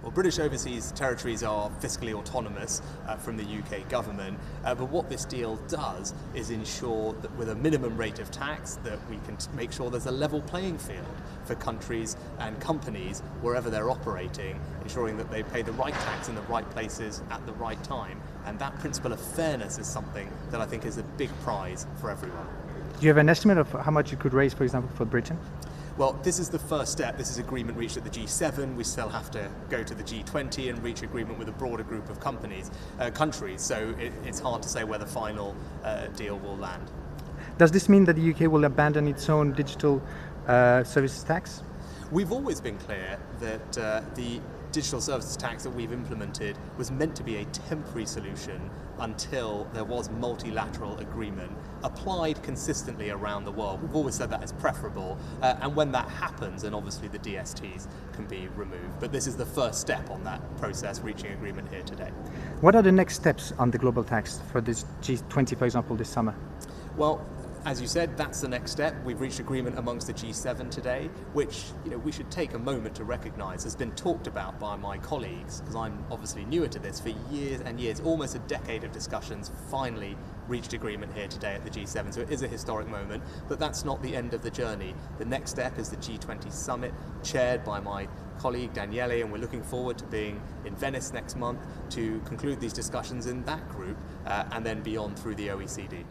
Well, British overseas territories are fiscally autonomous from the UK government, but what this deal does is ensure that with a minimum rate of tax that we can make sure there's a level playing field for countries and companies wherever they're operating, ensuring that they pay the right tax in the right places at the right time. And that principle of fairness is something that I think is a big prize for everyone. Do you have an estimate of how much you could raise, for example, for Britain? Well, this is the first step. This is agreement reached at the G7. We still have to go to the G20 and reach agreement with a broader group of countries. So it's hard to say where the final deal will land. Does this mean that the UK will abandon its own digital services tax? We've always been clear that the digital services tax that we've implemented was meant to be a temporary solution until there was multilateral agreement applied consistently around the world. We've always said that is preferable, and when that happens, then obviously the DSTs can be removed. But this is the first step on that process, reaching agreement here today. What are the next steps on the global tax for this G20, for example, this summer? Well, as you said, that's the next step. We've reached agreement amongst the G7 today, which we should take a moment to recognise has been talked about by my colleagues, because I'm obviously newer to this, for years and years, almost a decade of discussions, finally reached agreement here today at the G7. So it is a historic moment, but that's not the end of the journey. The next step is the G20 summit, chaired by my colleague Daniele, and we're looking forward to being in Venice next month to conclude these discussions in that group and then beyond through the OECD.